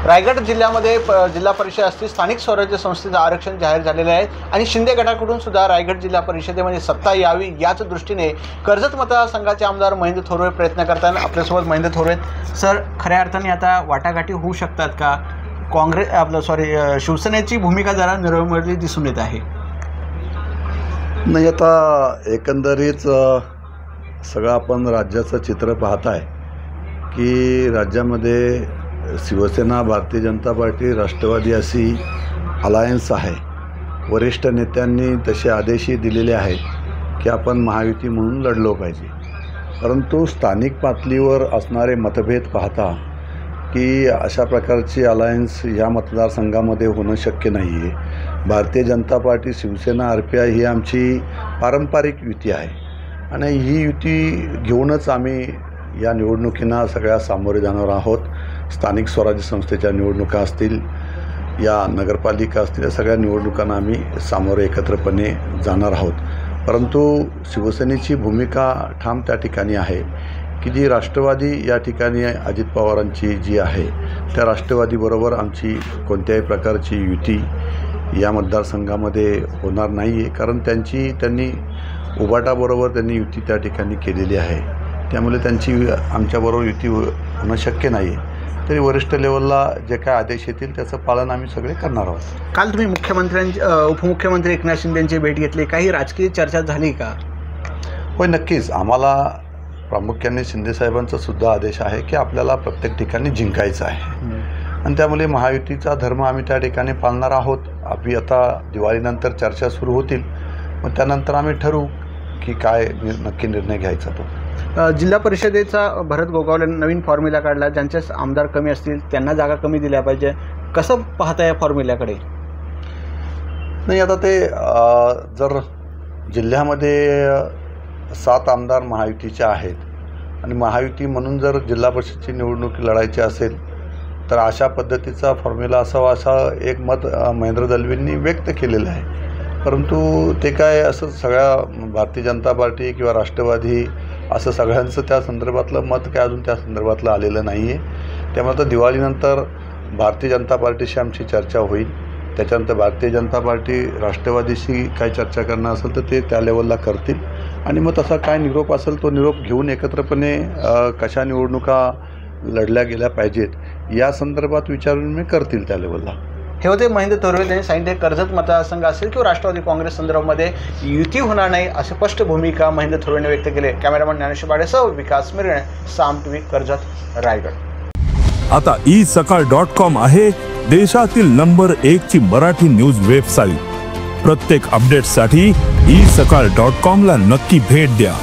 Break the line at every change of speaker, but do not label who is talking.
रायगड जिल्ह्यामध्ये जिल्हा परिषद असतील स्थानिक स्वराज्य संस्थेचं आरक्षण जाहीर झालेलं आहे आणि शिंदे गटाकडून सुद्धा रायगड जिल्हा परिषदेमध्ये सत्ता यावी याच दृष्टीने कर्जत मतदारसंघाचे आमदार महेंद्र थोरवे प्रयत्न करतात। आपल्यासोबत महेंद्र थोरवे सर, खऱ्या अर्थाने आता वाटाघाटी होऊ शकतात का? शिवसेनेची भूमिका जरा निरवळलेली दिसून येत आहे।
नाही, आता एकंदरीत सगळं आपण राज्याचं चित्र पाहताय की राज्यामध्ये शिवसेना, भारतीय जनता पार्टी, राष्ट्रवादी अशी अलायन्स आहे। वरिष्ठ नेत्यांनी तसे आदेशही दिलेले आहेत की आपण महायुती म्हणून लढलो पाहिजे, परंतु स्थानिक पातळीवर असणारे मतभेद पाहता की अशा प्रकारची अलायन्स या मतदारसंघामध्ये होणं शक्य नाही आहे। भारतीय जनता पार्टी, शिवसेना, RPI ही आमची पारंपरिक युती आहे आणि ही युती घेऊनच आम्ही या निवडणुकींना सगळ्या सामोरे जाणार आहोत। स्थानिक स्वराज्य संस्थेच्या निवडणुका असतील, या नगरपालिका असतील, या सगळ्या निवडणुकांना आम्ही सामोरे एकत्रपणे जाणार आहोत। परंतु शिवसेनेची भूमिका ठाम त्या ठिकाणी आहे की जी राष्ट्रवादी या ठिकाणी अजित पवारांची जी आहे त्या राष्ट्रवादीबरोबर आमची कोणत्याही प्रकारची युती या मतदारसंघामध्ये होणार नाही आहे, कारण त्यांनी उभाटाबरोबर त्यांनी युती त्या ठिकाणी केलेली आहे। त्यामुळे त्यांची आमच्याबरोबर युती होणं शक्य नाही आहे। तरी वरिष्ठ लेवलला जे काय आदेश येतील त्याचं पालन आम्ही सगळे करणार आहोत।
काल तुम्ही उपमुख्यमंत्री एकनाथ शिंदेंची भेट घेतली, काही राजकीय चर्चा झाली का?
होय, नक्कीच। आम्हाला प्रामुख्याने शिंदेसाहेबांचा सुद्धा आदेश आहे की आपल्याला प्रत्येक ठिकाणी जिंकायचं आहे आणि त्यामुळे महायुतीचा धर्म आम्ही त्या ठिकाणी पाळणार आहोत। आपली आता दिवाळीनंतर चर्चा सुरू होतील, मग त्यानंतर आम्ही ठरवू की काय नक्की निर्णय घ्यायचा तो।
जिल्हा परिषदेचा भरत गोगावले नवीन फॉर्म्युला काढला, ज्यांचे आमदार कमी असतील त्यांना जागा कमी दिल्या पाहिजे, कसं पाहता या फॉर्म्युल्याकडे?
नाही, आता ते जर जिल्ह्यामध्ये 7 आमदार महायुतीचे आहेत आणि महायुती म्हणून जर जिल्हा परिषदेची निवडणूक लढायची असेल तर अशा पद्धतीचा फॉर्म्युला असावा असं एक मत महेंद्र दलवींनी व्यक्त केलेलं आहे। परंतु ते काय असं सगळ्या भारतीय जनता पार्टी किंवा राष्ट्रवादी असं सगळ्यांचं त्या संदर्भातलं मत काय अजून त्या संदर्भातलं आलेलं नाही आहे। त्यामुळे आता दिवाळीनंतर भारतीय जनता पार्टीशी आमची चर्चा होईल, त्याच्यानंतर भारतीय जनता पार्टी राष्ट्रवादीशी काय चर्चा करणार असेल तर ते त्या लेवलला करतील आणि मग तसा काय निरोप असेल तो निरोप घेऊन एकत्रपणे कशा निवडणुका लढल्या गेल्या पाहिजेत या संदर्भात विचारविनिमय करतील त्या लेवलला।
हे होते महेंद्र थोरवे यांनी सांगितले, कर्जत मतदारसंघ असेल किंवा राष्ट्रवादी काँग्रेस संदर्भामध्ये युती होणार नाही अशी स्पष्ट भूमिका महेंद्र थोरवेने व्यक्त केली। कॅमेरामन ज्ञानेश्वर बाडेसह विकास मिरणे, साम टीव्ही, कर्जत, रायगड।
आता isakal.com आहे देशातील नंबर 1 ची मराठी न्यूज वेबसाईट। प्रत्येक अपडेटसाठी isakal.com ला नक्की भेट द्या।